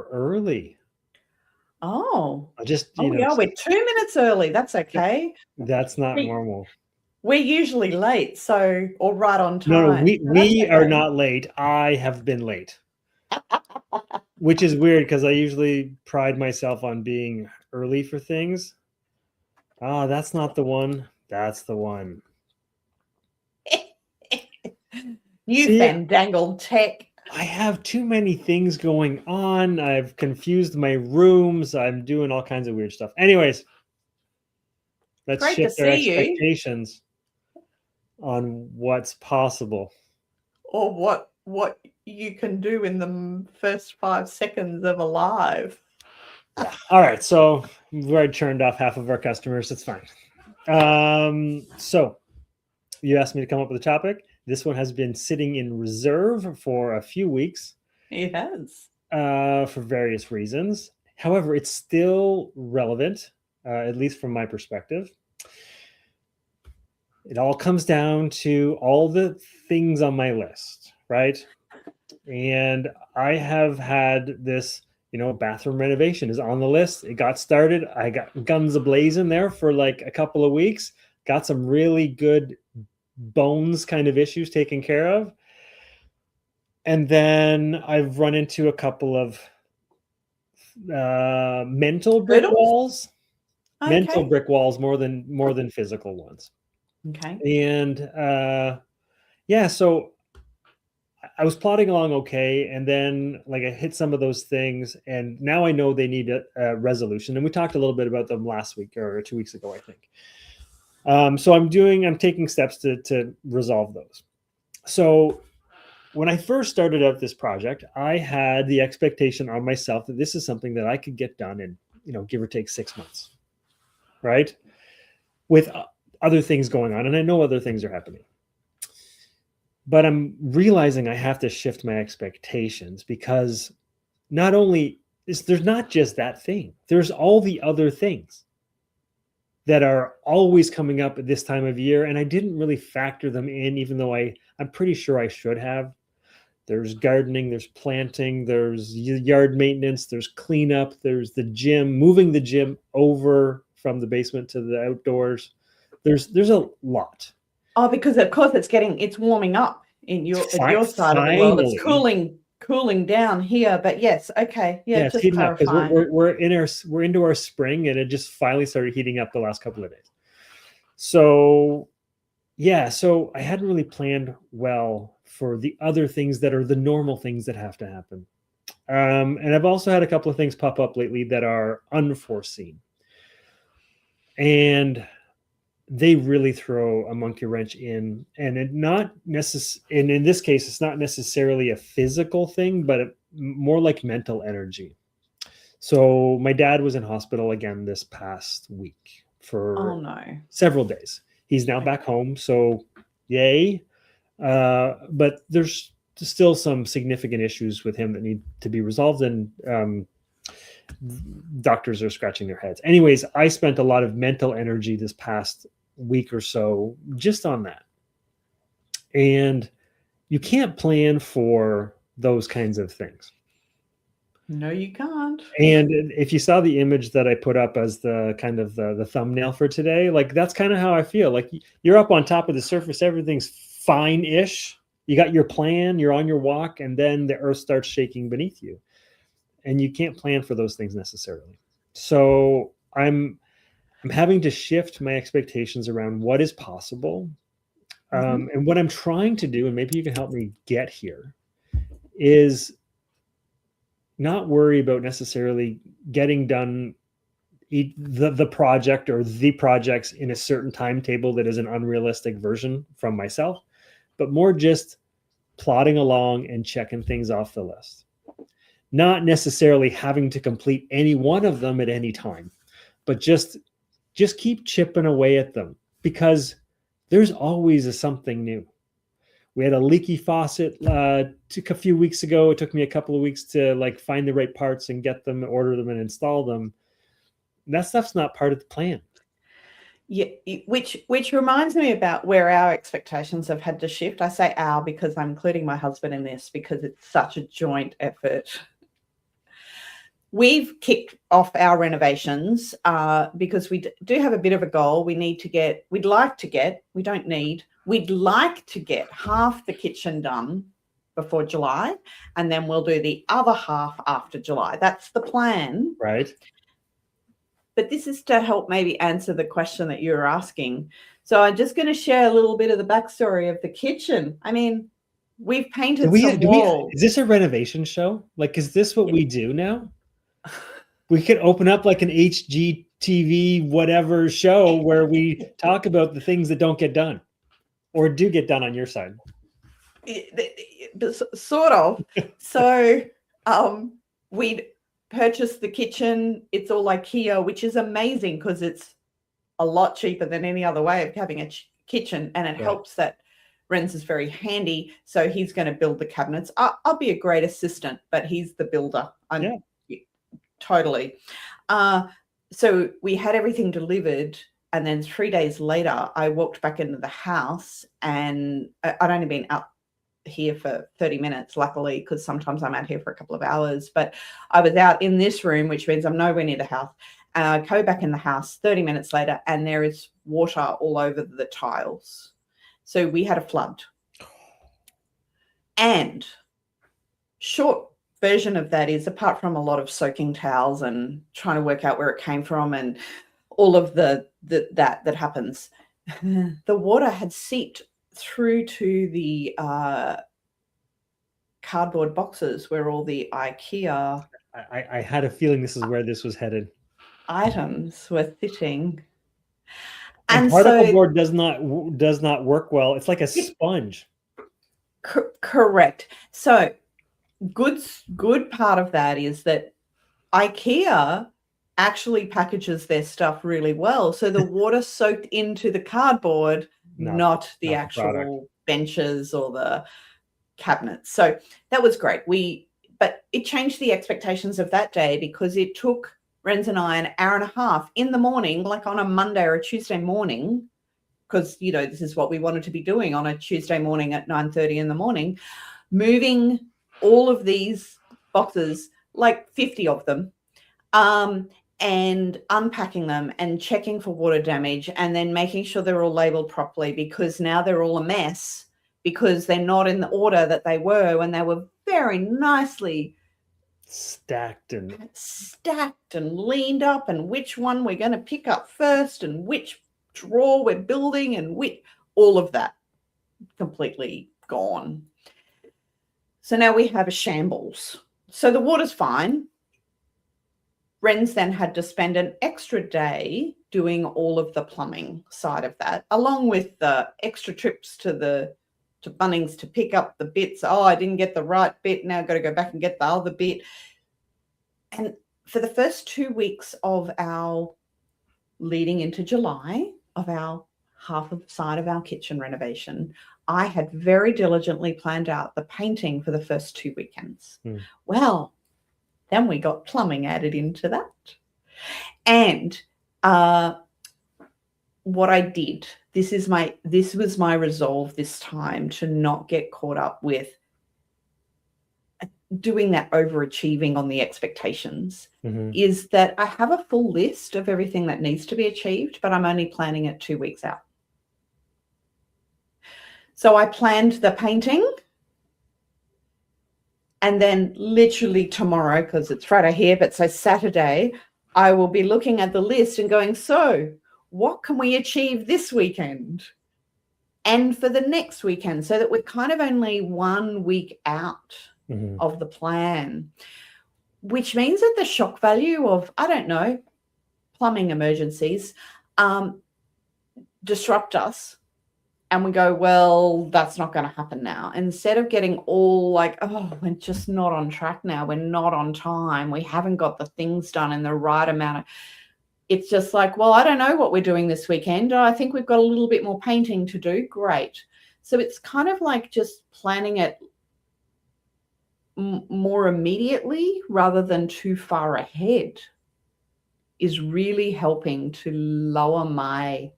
hour early. Oh. I just, Oh, yeah, we're 2 minutes early. That's okay. That's not normal. We're usually late, or right on No, time. we are not late. I have been late. Which is weird because I usually pride myself on being early for things. Ah, that's not the one. That's the one. You fandangled tech. I have too many things going on. I've confused my rooms. I'm doing all kinds of weird stuff. Anyways, let's shift our expectations on what's possible. Or what you can do in the first 5 seconds of a live. Yeah. All right. So we've already turned off half of our customers. It's fine. So you asked me to come up with a topic. This one has been sitting in reserve for a few weeks. It has. For various reasons. However, it's still relevant, at least from my perspective. It all comes down to all the things on my list, right? And I have had this, bathroom renovation is on the list. It got started. I got guns a-blazing there for like a couple of weeks. Got some really good bones kind of issues taken care of. And then I've run into a couple of mental brick walls. Okay. Mental brick walls more than physical ones. Okay. And so I was plodding along okay, and then like I hit some of those things, and now I know they need a resolution. And we talked a little bit about them last week or 2 weeks ago, I think. So I'm taking steps to resolve those. So when I first started out this project, I had the expectation on myself that this is something that I could get done in, give or take 6 months, right? With other things going on, and I know other things are happening. But I'm realizing I have to shift my expectations because not only there's not just that thing, there's all the other things that are always coming up at this time of year, and I didn't really factor them in, even though I'm pretty sure I should have. There's gardening, there's planting, there's yard maintenance, there's cleanup, there's the gym, moving the gym over from the basement to the outdoors. There's a lot. Oh, because of course it's warming up in your side of the world. It's cooling down here, but yes, okay, yeah. It's heating up because we're into our spring, and it just finally started heating up the last couple of days. So I hadn't really planned well for the other things that are the normal things that have to happen. And I've also had a couple of things pop up lately that are unforeseen. And they really throw a monkey wrench in, and in this case, it's not necessarily a physical thing, but more like mental energy. So my dad was in hospital again this past week for several days. He's now back home, so yay. But there's still some significant issues with him that need to be resolved, and doctors are scratching their heads. Anyways, I spent a lot of mental energy this past week or so just on that. And you can't plan for those kinds of things. No, you can't. And if you saw the image that I put up as the kind of the thumbnail for today, like that's kind of how I feel. Like you're up on top of the surface, everything's fine-ish. You got your plan, you're on your walk, and then the earth starts shaking beneath you. And you can't plan for those things necessarily. So I'm having to shift my expectations around what is possible. And what I'm trying to do, and maybe you can help me get here, is not worry about necessarily getting done the project or the projects in a certain timetable that is an unrealistic version from myself, but more just plodding along and checking things off the list. Not necessarily having to complete any one of them at any time, but just keep chipping away at them, because there's always something new. We had a leaky faucet took a few weeks ago. It took me a couple of weeks to like find the right parts and get them, order them, and install them. And that stuff's not part of the plan. Yeah, which reminds me about where our expectations have had to shift. I say our because I'm including my husband in this because it's such a joint effort. we've kicked off our renovations because we do have a bit of a goal. We'd like to get half the kitchen done before July, and then we'll do the other half after July. That's the plan. Right. But this is to help maybe answer the question that you were asking. So I'm just going to share a little bit of the backstory of the kitchen. I mean, we've painted some walls. Is this a renovation show? Like, is this what we do now? We could open up like an HGTV whatever show where we talk about the things that don't get done or do get done on your side. Sort of. So we'd purchased the kitchen. It's all IKEA, which is amazing because it's a lot cheaper than any other way of having a kitchen, and it helps that Renz is very handy, so he's going to build the cabinets. I'll be a great assistant, but he's the builder. Totally. So we had everything delivered, and then 3 days later, I walked back into the house, and I'd only been out here for 30 minutes, luckily, because sometimes I'm out here for a couple of hours, but I was out in this room, which means I'm nowhere near the house. And I go back in the house 30 minutes later, and there is water all over the tiles. So we had a flood. And short version of that is, apart from a lot of soaking towels and trying to work out where it came from and all of that happens, the water had seeped through to the cardboard boxes where all the IKEA I had a feeling this is where this was headed. Items were sitting. And particle board does not work well. It's like a sponge. Correct. So good part of that is that IKEA actually packages their stuff really well. So the water soaked into the cardboard, not the actual benches or the cabinets. So that was great. But it changed the expectations of that day, because it took Renz and I an hour and a half in the morning, like on a Monday or a Tuesday morning, because, this is what we wanted to be doing on a Tuesday morning at 9:30 in the morning, moving all of these boxes, like 50 of them, and unpacking them and checking for water damage, and then making sure they're all labeled properly, because now they're all a mess because they're not in the order that they were when they were very nicely stacked and leaned up, and which one we're going to pick up first and which drawer we're building, and all of that completely gone. So now we have a shambles. So the water's fine. Renz then had to spend an extra day doing all of the plumbing side of that, along with the extra trips to Bunnings to pick up the bits. Oh, I didn't get the right bit. Now I've got to go back and get the other bit. And for the first 2 weeks of our leading into July of our half of the side of our kitchen renovation, I had very diligently planned out the painting for the first 2 weekends. Well, then we got plumbing added into that. And what I did, this was my resolve this time, to not get caught up with doing that overachieving on the expectations, is that I have a full list of everything that needs to be achieved, but I'm only planning it 2 weeks out. So I planned the painting, and then literally tomorrow, because it's Friday here, but so Saturday, I will be looking at the list and going, so what can we achieve this weekend and for the next weekend, so that we're kind of only 1 week out of the plan, which means that the shock value of, I don't know, plumbing emergencies disrupt us. And we go, well, that's not going to happen now. Instead of getting all like, oh, we're just not on track now. We're not on time. We haven't got the things done in the right amount. It's just like, well, I don't know what we're doing this weekend. I think we've got a little bit more painting to do. Great. So it's kind of like just planning it more immediately rather than too far ahead is really helping to lower my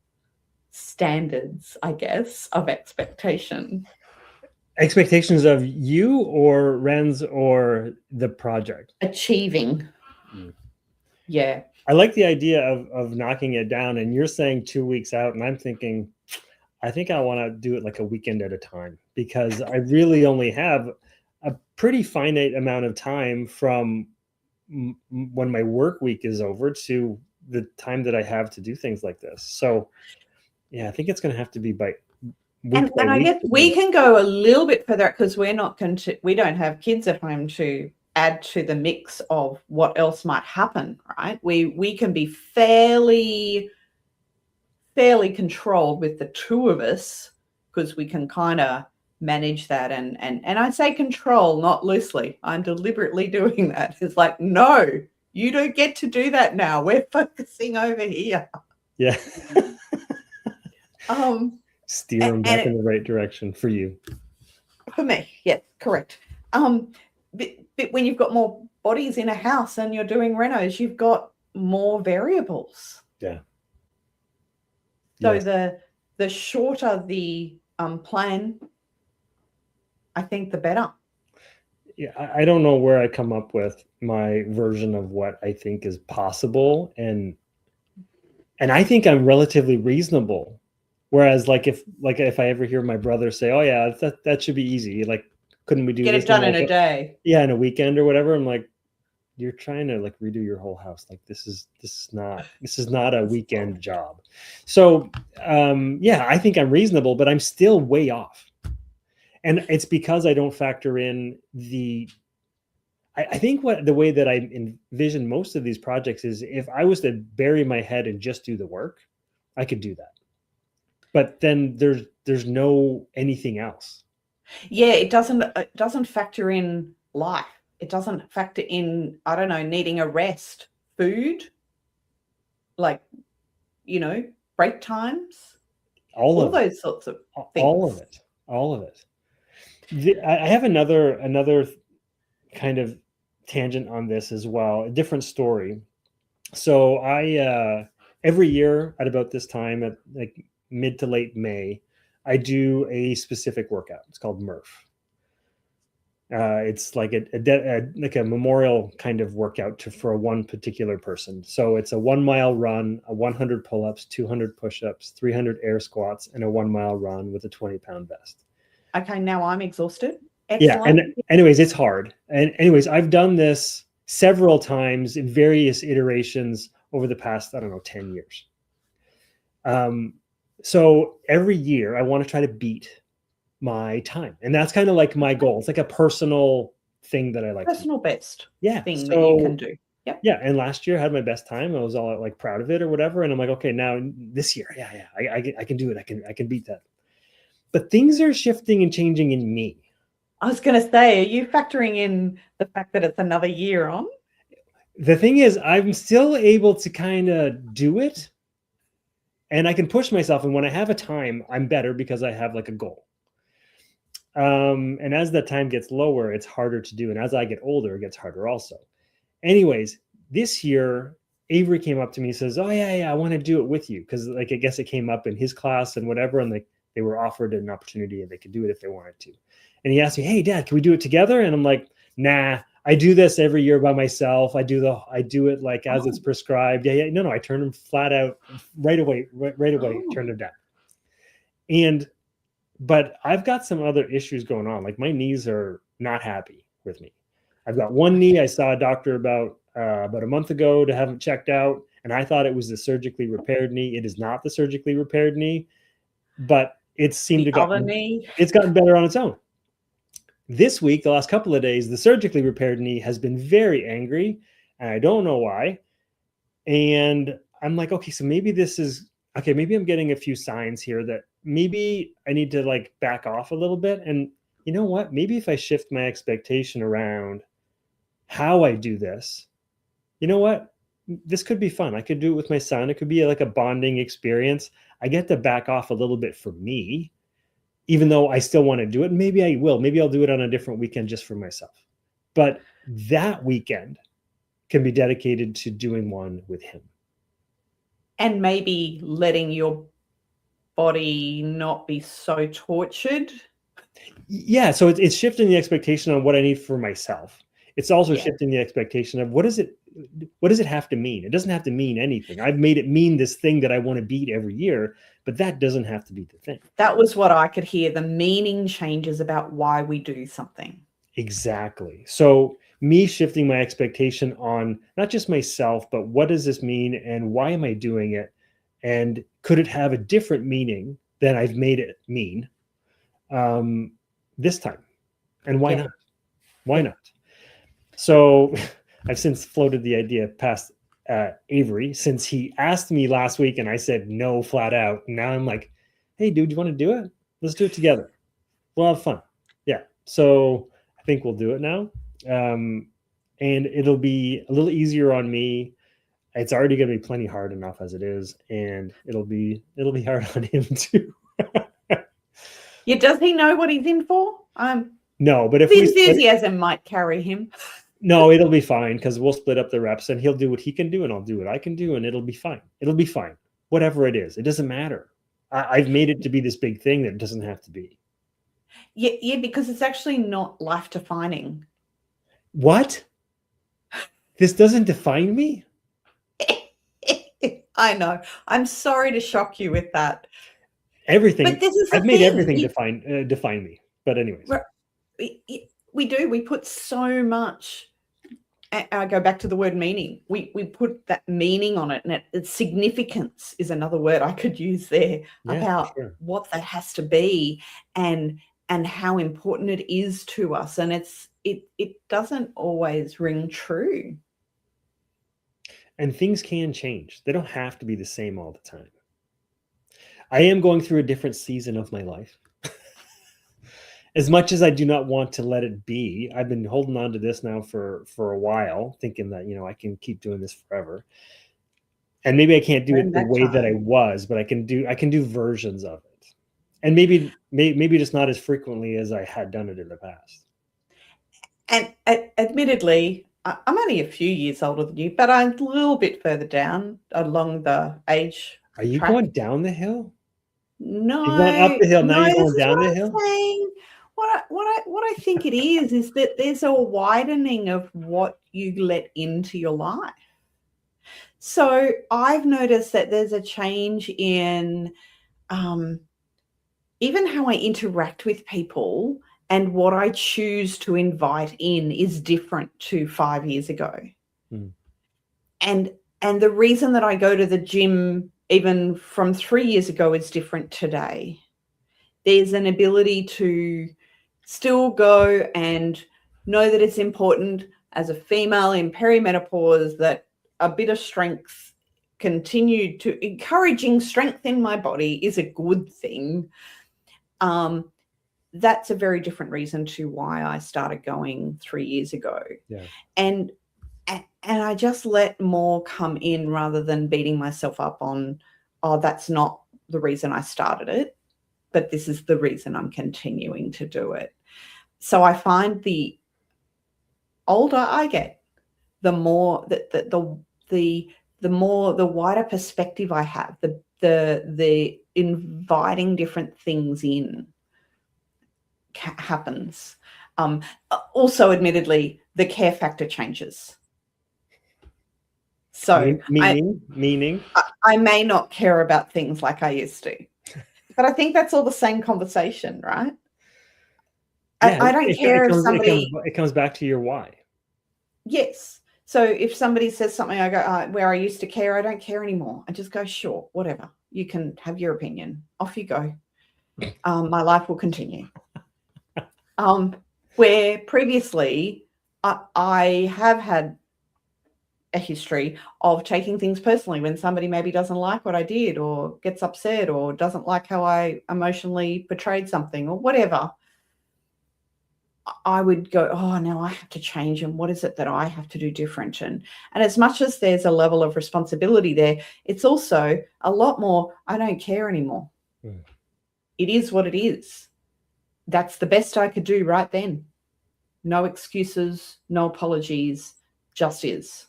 standards, I guess, of expectation. Expectations of you or Renz or the project? Achieving. Yeah. I like the idea of knocking it down, and you're saying 2 weeks out, and I'm thinking, I think I want to do it like a weekend at a time, because I really only have a pretty finite amount of time from when my work week is over to the time that I have to do things like this. So yeah, I think it's going to have to be by week by And I week. guess we can go a little bit further because we don't have kids at home to add to the mix of what else might happen, right? We can be fairly controlled with the two of us because we can kind of manage that, and I say control not loosely. I'm deliberately doing that. It's like, no, you don't get to do that now. We're focusing over here. Yeah. Steer them back and in the right direction for you. For me, yes, correct. But when you've got more bodies in a house and you're doing renos, you've got more variables. Yeah. So Yes. the shorter the plan, I think the better. Yeah, I don't know where I come up with my version of what I think is possible, and I think I'm relatively reasonable. Whereas, like if I ever hear my brother say, "Oh yeah, that should be easy," like, couldn't we do Get this it done in in a day? Yeah, in a weekend or whatever. I'm like, you're trying to like redo your whole house. Like this is not a weekend job. So yeah, I think I'm reasonable, but I'm still way off. And it's because I don't factor in I think the way that I envision most of these projects is, if I was to bury my head and just do the work, I could do that. But then there's no anything else. Yeah, it doesn't factor in life. It doesn't factor in, I don't know, needing a rest, food, like, break times, all those sorts of things. All of it. I have another kind of tangent on this as well, a different story. So I every year at about this time, at like mid to late May, I do a specific workout. It's called Murph. It's like a memorial kind of workout for one particular person. So it's a 1 mile run, a 100 pull-ups, 200 push-ups, 300 air squats, and a 1 mile run with a 20-pound vest. Okay, now I'm exhausted. Excellent. Yeah, and anyways, it's hard. And anyways, I've done this several times in various iterations over the past, I don't know, 10 years. So every year I want to try to beat my time, and that's kind of like my goal. It's like a personal thing that I like. Personal best. Yeah. Thing that you can do. Yep. Yeah. And last year I had my best time. I was all like proud of it or whatever. And I'm like, okay, now this year, I can do it. I can beat that. But things are shifting and changing in me. I was going to say, are you factoring in the fact that it's another year on? The thing is, I'm still able to kind of do it, and I can push myself. And when I have a time, I'm better because I have like a goal. And as that time gets lower, it's harder to do. And as I get older, it gets harder also. Anyways, this year, Avery came up to me and says, "Oh yeah, I want to do it with you." Cause like, I guess it came up in his class and whatever. And like, they were offered an opportunity and they could do it if they wanted to. And he asked me, "Hey Dad, can we do it together?" And I'm like, "Nah, I do this every year by myself. I do it like as it's prescribed." Yeah. No, I turned him flat out right away, turned him down. But I've got some other issues going on. Like my knees are not happy with me. I've got one knee. I saw a doctor about a month ago to have it checked out, and I thought it was the surgically repaired knee. It is not the surgically repaired knee, but it seemed it's gotten better on its own. This week, the last couple of days, the surgically repaired knee has been very angry, and I don't know why. And I'm like, okay, so maybe maybe I'm getting a few signs here that maybe I need to like back off a little bit. And you know what? Maybe if I shift my expectation around how I do this, you know what? This could be fun. I could do it with my son. It could be like a bonding experience. I get to back off a little bit for me, even though I still want to do it. Maybe I will. Maybe I'll do it on a different weekend just for myself. But that weekend can be dedicated to doing one with him. And maybe letting your body not be so tortured. Yeah, so it's shifting the expectation on what I need for myself. It's also Yeah. shifting the expectation of what does it have to mean? It doesn't have to mean anything. I've made it mean this thing that I want to beat every year, but that doesn't have to be the thing. That was what I could hear. The meaning changes about why we do something. Exactly. So me shifting my expectation on not just myself, but what does this mean and why am I doing it? And could it have a different meaning than I've made it mean this time? And why Yeah. not? Why Yeah. not? So I've since floated the idea past Avery, since he asked me last week and I said no flat out. Now I'm like, hey, dude, you want to do it? Let's do it together. We'll have fun. Yeah. So I think we'll do it now. And it'll be a little easier on me. It's already going to be plenty hard enough as it is. And it'll be hard on him too. Yeah. Does he know what he's in for? No, but if The we enthusiasm might carry him. no, it'll be fine because we'll split up the reps and he'll do what he can do and I'll do what I can do and it'll be fine. It'll be fine. Whatever it is, it doesn't matter. I've made it to be this big thing that it doesn't have to be. Yeah, because it's actually not life defining. What? This doesn't define me? I know. I'm sorry to shock you with that. Everything. But this is the I've made thing. everything define me. But anyways. We do. We put so much. I go back to the word meaning. We put that meaning on it, and its significance is another word I could use there about what that has to be and how important it is to us. And it doesn't always ring true. And things can change. They don't have to be the same all the time. I am going through a different season of my life. As much as I do not want to let it be, I've been holding on to this now for a while, thinking that, I can keep doing this forever. And maybe I can't do it the way that I was, but I can do versions of it. And maybe just not as frequently as I had done it in the past. And admittedly, I'm only a few years older than you, but I'm a little bit further down along the age. Are you going down the hill? No, you're going up the hill. Now you're going down the hill. Saying. What I think it is that there's a widening of what you let into your life. So I've noticed that there's a change in even how I interact with people, and what I choose to invite in is different to 5 years ago. And the reason that I go to the gym even from 3 years ago is different today. There's an ability to still go and know that it's important as a female in perimenopause that a bit of strength, continue to encouraging strength in my body is a good thing. That's a very different reason to why I started going 3 years ago. Yeah. And I just let more come in rather than beating myself up on, oh, that's not the reason I started it, but this is the reason I'm continuing to do it. So I find the older I get, the more the wider perspective I have, the inviting different things in happens. Also, admittedly, the care factor changes. So meaning I may not care about things like I used to, but I think that's all the same conversation, right? Yeah, I don't care if somebody. It comes back to your why. Yes. So if somebody says something, I go, where I used to care, I don't care anymore. I just go, sure, whatever. You can have your opinion. Off you go. My life will continue. Where previously I have had a history of taking things personally when somebody maybe doesn't like what I did or gets upset or doesn't like how I emotionally portrayed something or whatever. I would go, oh, now I have to change. And what is it that I have to do different? And as much as there's a level of responsibility there, it's also a lot more, I don't care anymore. It is what it is. That's the best I could do right then. No excuses, no apologies, just is.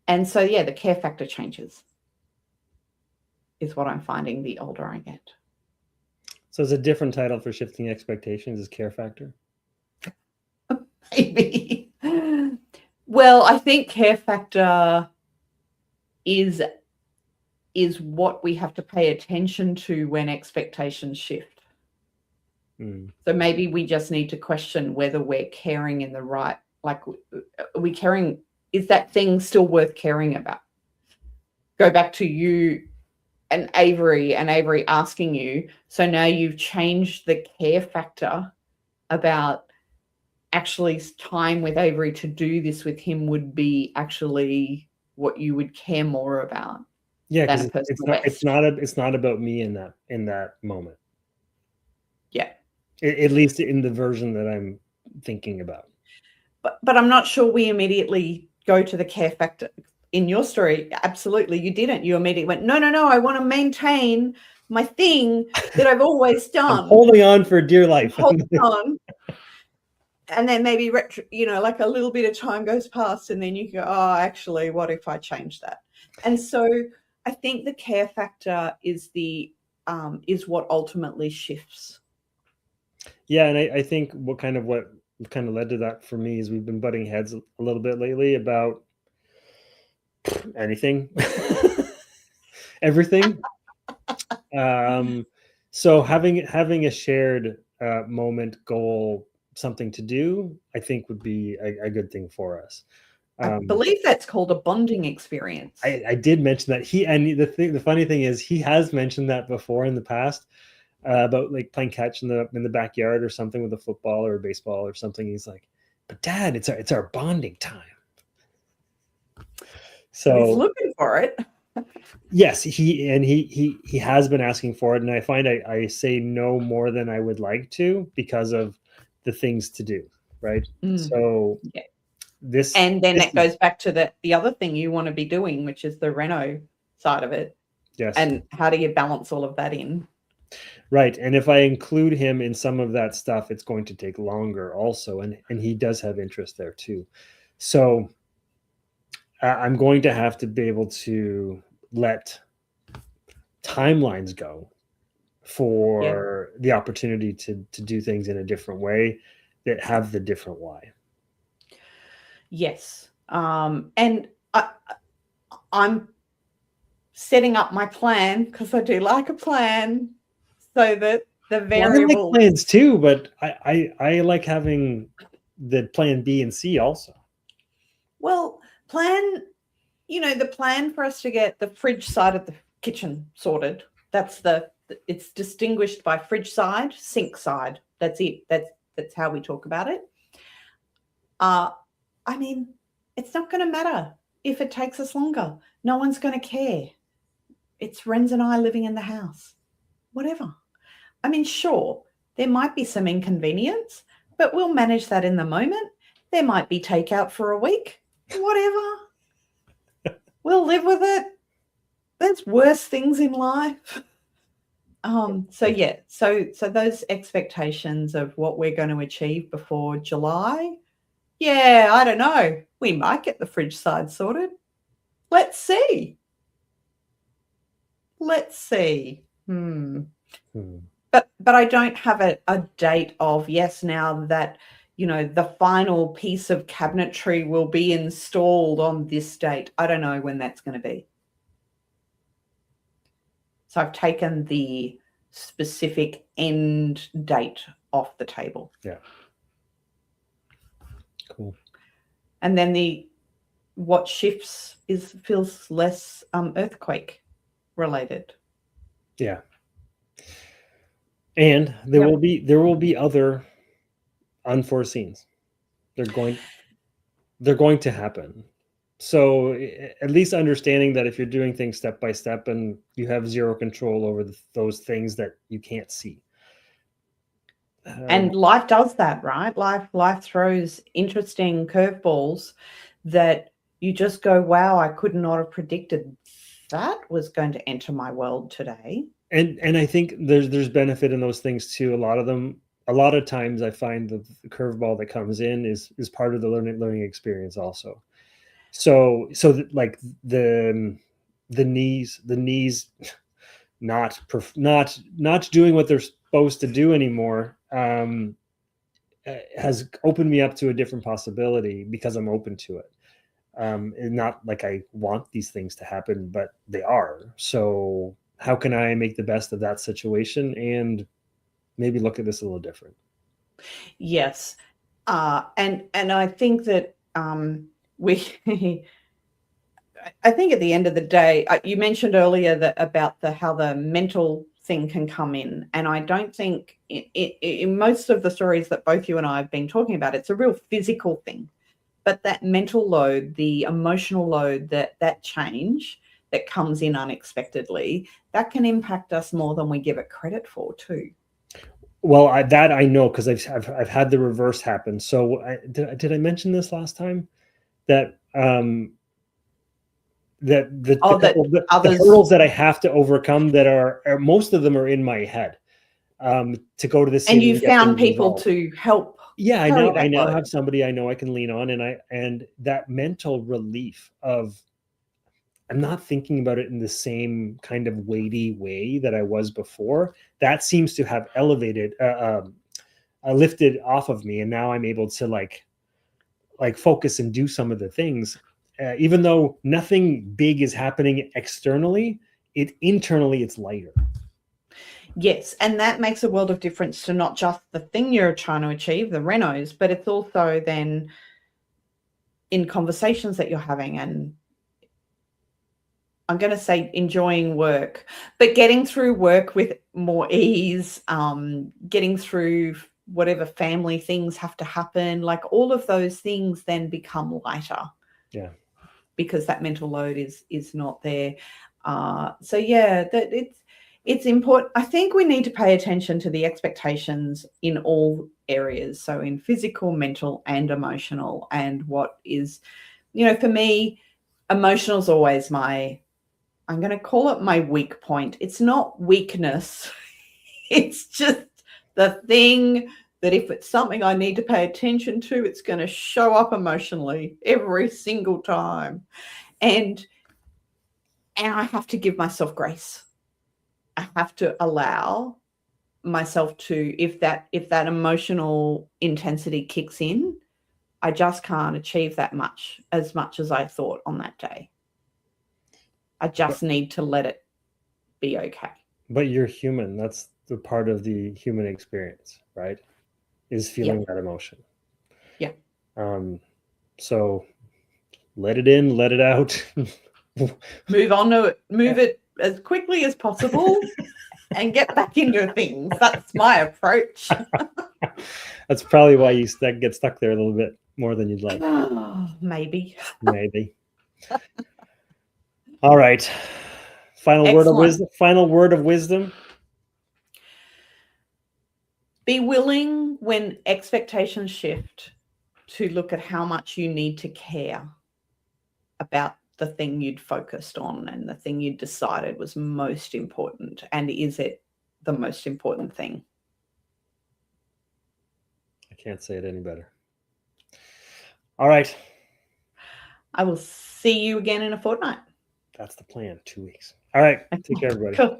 And so, yeah, the care factor changes is what I'm finding the older I get. So it's a different title for shifting expectations is care factor. Maybe. Well, I think care factor is what we have to pay attention to when expectations shift. So maybe we just need to question whether we're caring in the right, like, are we caring? Is that thing still worth caring about? Go back to you and Avery asking you. So now you've changed the care factor about actually time with Avery to do this with him would be actually what you would care more about. Yeah, than a because personal it's not about me in that moment. Yeah. At least in the version that I'm thinking about. But I'm not sure we immediately go to the care factor. In your story, absolutely, you didn't. You immediately went, no, I want to maintain my thing that I've always done. I'm holding on for dear life. Holding on. And then maybe, like a little bit of time goes past and then you go, oh, actually, what if I change that? And so I think the care factor is what ultimately shifts. Yeah, and I think what kind of led to that for me is we've been butting heads a little bit lately about anything, everything. So having a shared moment, goal, something to do, I think would be a good thing for us. I believe that's called a bonding experience. I did mention that the funny thing is he has mentioned that before in the past. About like playing catch in the backyard or something with a football or a baseball or something. He's like, but Dad, it's our bonding time. So he's looking for it. Yes, he has been asking for it, and I find I say no more than I would like to because of the things to do, right? So yeah. It goes back to the other thing you want to be doing, which is the reno side of it. Yes. And how do you balance all of that in? Right. And if I include him in some of that stuff, it's going to take longer also. And he does have interest there too. So I'm going to have to be able to let timelines go for the opportunity to do things in a different way that have the different why. Yes. And I'm setting up my plan because I do like a plan. So that the variable. I like plans too, but I like having the plan B and C also. Well, the plan for us to get the fridge side of the kitchen sorted. It's distinguished by fridge side, sink side. That's it. That's how we talk about it. I mean, it's not going to matter if it takes us longer. No one's going to care. It's Renz and I living in the house. Whatever. I mean, sure, there might be some inconvenience, but we'll manage that in the moment. There might be takeout for a week. Whatever. We'll live with it. There's worse things in life. So those expectations of what we're going to achieve before July, I don't know. We might get the fridge side sorted. Let's see. But I don't have a date of now that the final piece of cabinetry will be installed on this date. I don't know when that's going to be. So I've taken the specific end date off the table. Yeah. Cool. And then what shifts feels less earthquake related. Yeah. And there will be other unforeseens. They're going to happen. So at least understanding that if you're doing things step by step and you have zero control over those things that you can't see. And life does that, right? Life throws interesting curveballs that you just go, wow, I could not have predicted that was going to enter my world today. And I think there's benefit in those things too. A lot of times I find the curveball that comes in is part of the learning experience also. So like the knees not doing what they're supposed to do anymore. has opened me up to a different possibility because I'm open to it. And not like I want these things to happen, but they are. So how can I make the best of that situation and maybe look at this a little different? Yes. And I think that we I think at the end of the day, you mentioned earlier that about how the mental thing can come in, and I don't think in most of the stories that both you and I have been talking about, it's a real physical thing. But that mental load, the emotional load, that change that comes in unexpectedly, that can impact us more than we give it credit for too. Well, I know because I've had the reverse happen. So did I mention this last time that that the Oh, that couple the others, hurdles that I have to overcome that are most of them are in my head to go to the and city you and get found things people resolved. to help Yeah, carry I that now load. have somebody I know I can lean on, and that mental relief of I'm not thinking about it in the same kind of weighty way that I was before. That seems to have elevated, lifted off of me, and now I'm able to like focus and do some of the things, even though nothing big is happening externally. It internally, it's lighter. Yes, and that makes a world of difference to not just the thing you're trying to achieve, the renos, but it's also then in conversations that you're having, and I'm going to say enjoying work, but getting through work with more ease, getting through whatever family things have to happen, like all of those things then become lighter. Yeah. Because that mental load is not there. So yeah, that it's important. I think we need to pay attention to the expectations in all areas. So in physical, mental, and emotional, and what is, for me, emotional is always I'm going to call it my weak point. It's not weakness. It's just the thing that if it's something I need to pay attention to, it's going to show up emotionally every single time. And I have to give myself grace. I have to allow myself to, if that emotional intensity kicks in, I just can't achieve that much as I thought on that day. I just need to let it be okay. But you're human. That's the part of the human experience, right? Is feeling that emotion. Yeah. So let it in, let it out. Move on to it, move it as quickly as possible and get back into things. That's my approach. That's probably why you get stuck there a little bit more than you'd like. Maybe. Maybe. All right. Final word of wisdom. Final word of wisdom. Be willing when expectations shift to look at how much you need to care about the thing you'd focused on and the thing you decided was most important. And is it the most important thing? I can't say it any better. All right. I will see you again in a fortnight. That's the plan. 2 weeks. All right. Take care, everybody. Cool.